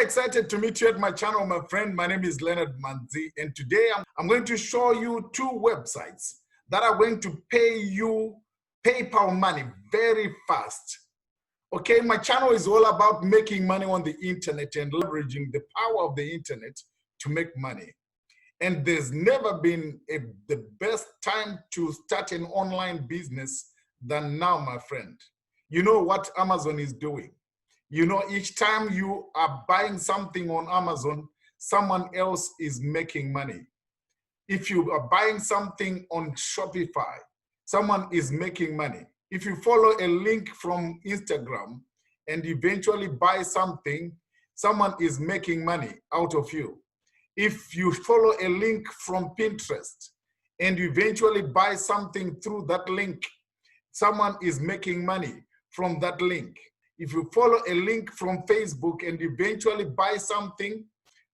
Very excited to meet you at my channel, my friend. My name is Leonard Manzi, and today I'm going to show you two websites that are going to pay you PayPal money very fast. Okay, my channel is all about making money on the internet and leveraging the power of the internet to make money. And there's never been the best time to start an online business than now, my friend. You know what Amazon is doing. You know, each time you are buying something on Amazon, someone else is making money. If you are buying something on Shopify, someone is making money. If you follow a link from Instagram and eventually buy something, someone is making money out of you. If you follow a link from Pinterest and you eventually buy something through that link, someone is making money from that link. If you follow a link from Facebook and eventually buy something,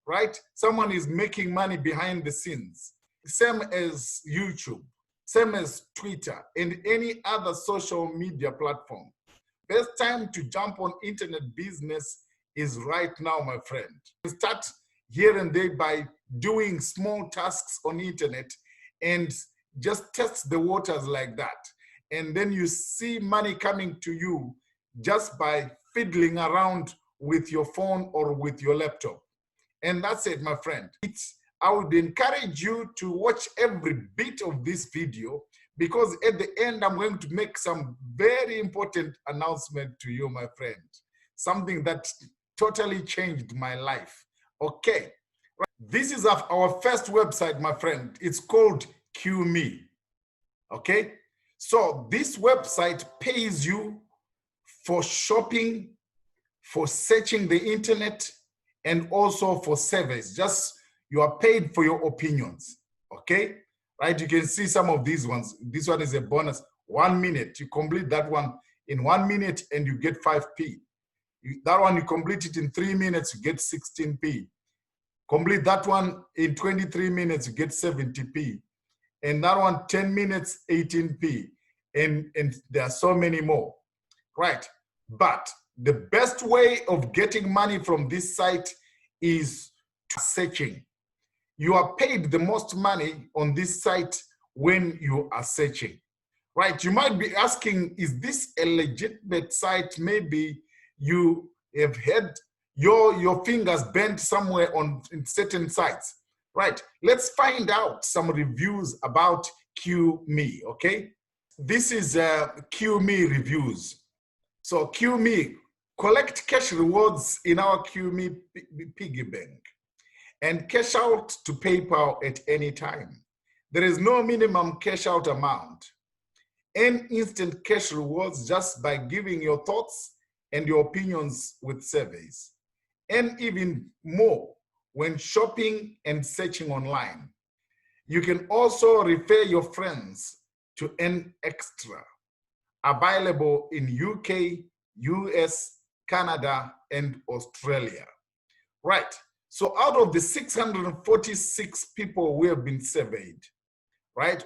right? Someone is making money behind the scenes. Same as YouTube, same as Twitter and any other social media platform. Best time to jump on internet business is right now, my friend. Start here and there by doing small tasks on internet and just test the waters like that. And then you see money coming to you just by fiddling around with your phone or with your laptop. And that's it, my friend. I would encourage you to watch every bit of this video because at the end, I'm going to make some very important announcement to you, my friend. Something that totally changed my life. Okay, this is our first website, my friend. It's called QMe. Okay, so this website pays you for shopping, for searching the internet, and also for surveys. Just you are paid for your opinions, okay? Right, you can see some of these ones. This one is a bonus, 1 minute. You complete that one in 1 minute and you get 5p. That one, you complete it in 3 minutes, you get 16p. Complete that one in 23 minutes, you get 70p. And that one, 10 minutes, 18p. And there are so many more, right? But the best way of getting money from this site is searching. You are paid the most money on this site when you are searching, right? You might be asking, is this a legitimate site? Maybe you have had your fingers bent somewhere on certain sites, right? Let's find out some reviews about QMe, okay? This is QMe reviews. So QMe, collect cash rewards in our QMe piggy bank and cash out to PayPal at any time. There is no minimum cash out amount. Earn instant cash rewards just by giving your thoughts and your opinions with surveys. And even more when shopping and searching online. You can also refer your friends to earn extra. Available in UK, US, Canada, and Australia. Right, so out of the 646 people who have been surveyed, right,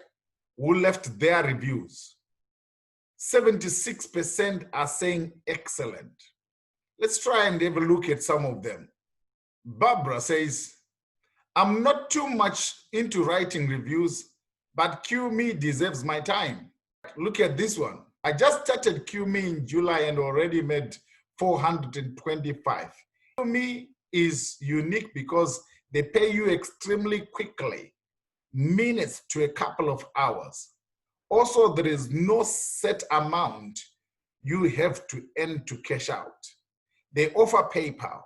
who left their reviews, 76% are saying excellent. Let's try and have a look at some of them. Barbara says, I'm not too much into writing reviews, but QMe deserves my time. Look at this one. I just started QMe in July and already made 425. QMe is unique because they pay you extremely quickly, minutes to a couple of hours. Also, there is no set amount you have to earn to cash out. They offer PayPal.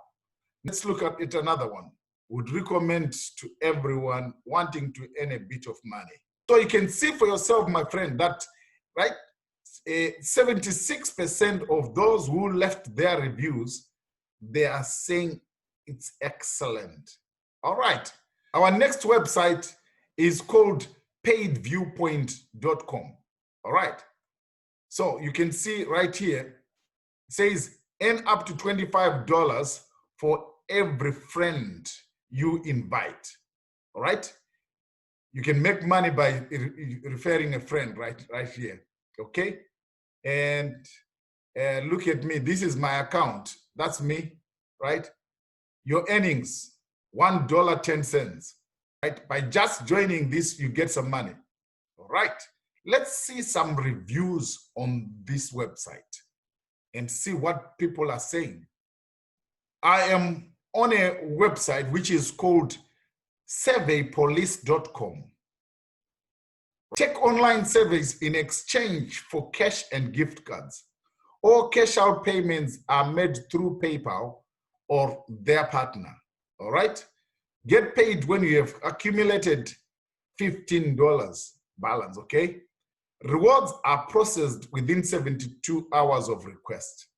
Let's look at another one. Would recommend to everyone wanting to earn a bit of money. So you can see for yourself, my friend, that, right, 76% of those who left their reviews, they are saying it's excellent. All right. Our next website is called paidviewpoint.com. All right. So you can see right here, it says earn up to $25 for every friend you invite. All right. You can make money by referring a friend right here. Okay. And look at me. This is my account. That's me, right? your earnings, $1.10, right? By just joining this, you get some money, all right? Let's see some reviews on this website and see what people are saying. I am on a website which is called surveypolice.com. Take online surveys in exchange for cash and gift cards. All cash out payments are made through PayPal or their partner, all right? Get paid when you have accumulated $15 balance, okay? Rewards are processed within 72 hours of request.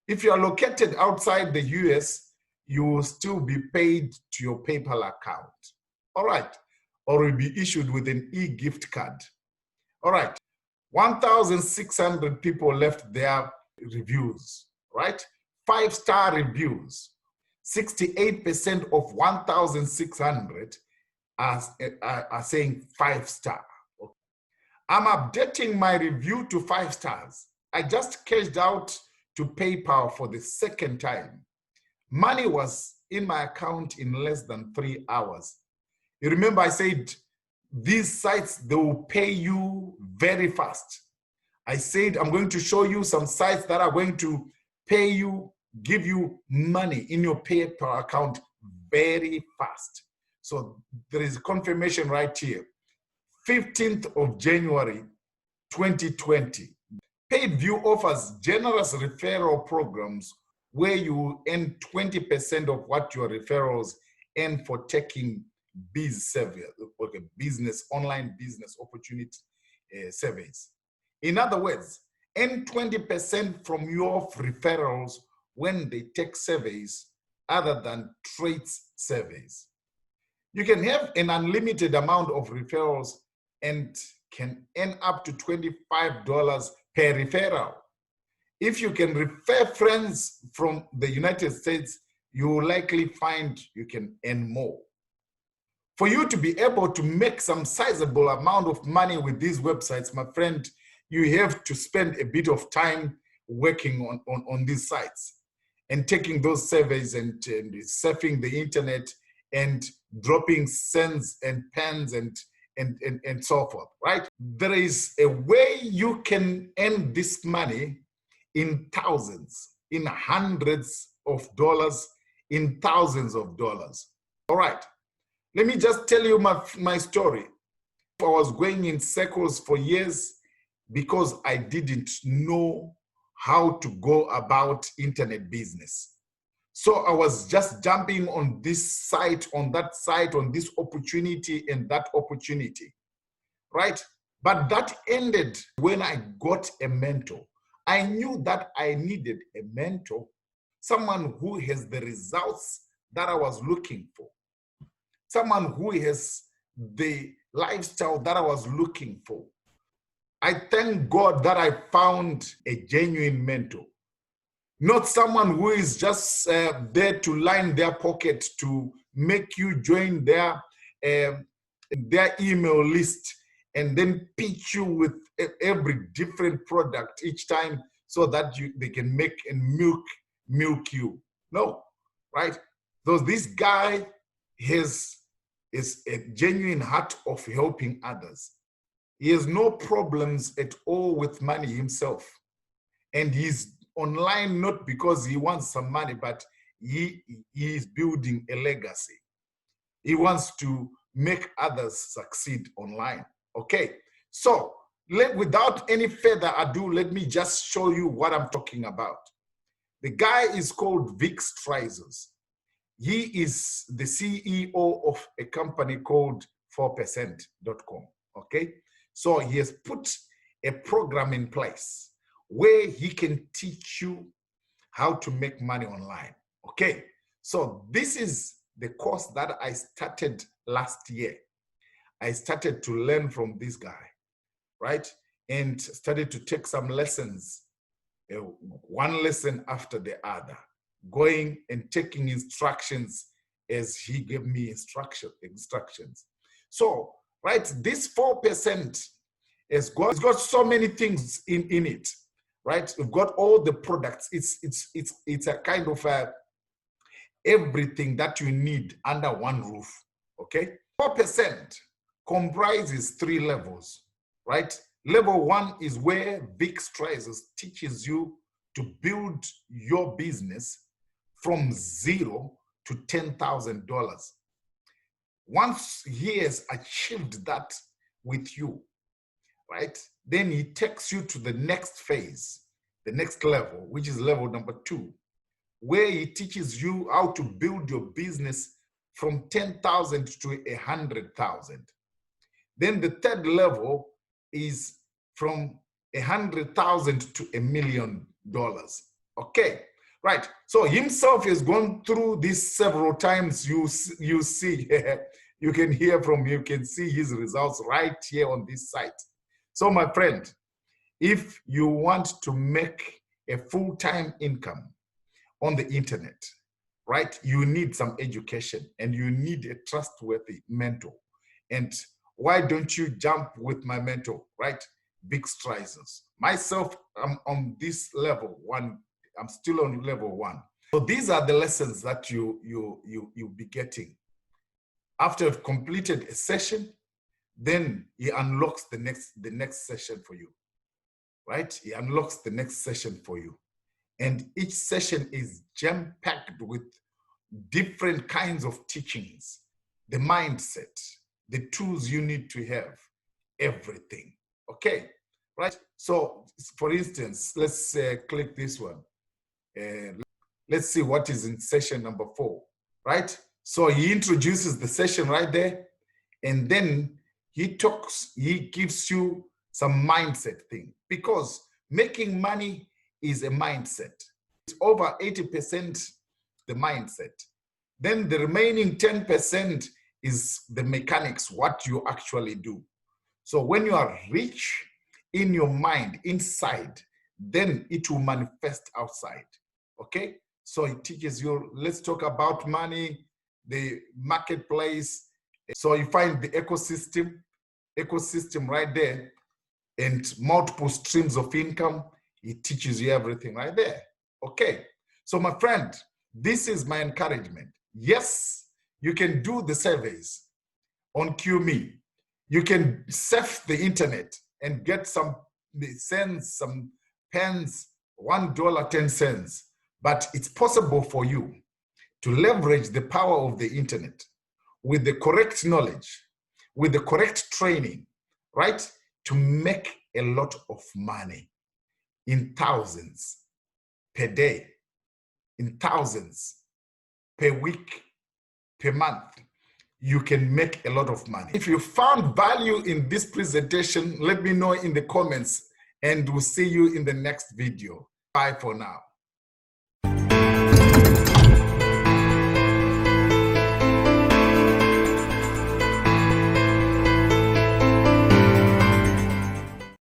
If you are located outside the US, you will still be paid to your PayPal account, all right? Or will be issued with an e-gift card. All right, 1,600 people left their reviews, right? 5-star reviews. 68% of 1,600 are saying 5-star. I'm updating my review to 5 stars. I just cashed out to PayPal for the second time. Money was in my account in less than 3 hours. You remember I said these sites, they will pay you very fast. I said I'm going to show you some sites that are going to pay you, give you money in your PayPal account very fast. So there is confirmation right here. 15th of January, 2020. PaidView offers generous referral programs where you earn 20% of what your referrals earn for taking online business opportunity surveys. In other words, earn 20% from your referrals when they take surveys other than traits surveys. You can have an unlimited amount of referrals and can earn up to $25 per referral. If you can refer friends from the United States, you will likely find you can earn more. For you to be able to make some sizable amount of money with these websites, my friend, you have to spend a bit of time working on these sites and taking those surveys and surfing the internet and dropping cents and pens and so forth, right? There is a way you can earn this money in thousands, in hundreds of dollars, in thousands of dollars. All right, let me just tell you my story. I was going in circles for years because I didn't know how to go about internet business. So I was just jumping on this site, on that site, on this opportunity and that opportunity, right? But that ended when I got a mentor. I knew that I needed a mentor, someone who has the results that I was looking for, someone who has the lifestyle that I was looking for. I thank God that I found a genuine mentor. Not someone who is just there to line their pocket to make you join their email list and then pitch you with every different product each time so that they can make and milk you. No, right? So this guy is a genuine heart of helping others. He has no problems at all with money himself. And he's online not because he wants some money, but he is building a legacy. He wants to make others succeed online. Okay, so without any further ado, let me just show you what I'm talking about. The guy is called Vic Strizos. He is the CEO of a company called 4%.com. Okay, so he has put a program in place where he can teach you how to make money online. Okay, so this is the course that I started last year. I started to learn from this guy, right? And started to take some lessons, one lesson after the other, going and taking instructions as he gave me instructions. So, right, this 4% it's got so many things in it, right? We've got all the products. It's a kind of everything that you need under one roof, okay? 4% comprises 3 levels, right? Level 1 is where Vic Strizes teaches you to build your business from $0 to $10,000. Once he has achieved that with you, right, then he takes you to the next phase, the next level, which is level number 2, where he teaches you how to build your business from 10,000 to 100,000. Then the third level is from 100,000 to $1 million. Okay, right. So himself has gone through this several times. You see, you can hear from him, you can see his results right here on this site. So my friend, if you want to make a full-time income on the internet, right, you need some education and you need a trustworthy mentor. And why don't you jump with my mentor, right? Vic Strizes. Myself, I'm on this level 1. I'm still on level 1. So these are the lessons that you'll be getting. After you've completed a session, then he unlocks the next session for you, right? He unlocks the next session for you. And each session is jam-packed with different kinds of teachings, the mindset, the tools you need to have, everything, okay? Right? So, for instance, let's click this one. Let's see what is in session number 4, right? So he introduces the session right there, and then he gives you some mindset thing, because making money is a mindset. It's over 80% the mindset. Then the remaining 10% is the mechanics, what you actually do. So when you are rich in your mind, inside, then it will manifest outside, okay? So it teaches you, let's talk about money, the marketplace. So you find the ecosystem right there, and multiple streams of income. It teaches you everything right there, okay? So my friend, this is my encouragement. Yes, you can do the surveys on QMe. You can surf the internet and get some cents, some pence, $1.10. But it's possible for you to leverage the power of the internet with the correct knowledge, with the correct training, right? To make a lot of money in thousands per day, in thousands per week, per month. You can make a lot of money. If you found value in this presentation, let me know in the comments, and we'll see you in the next video. Bye for now.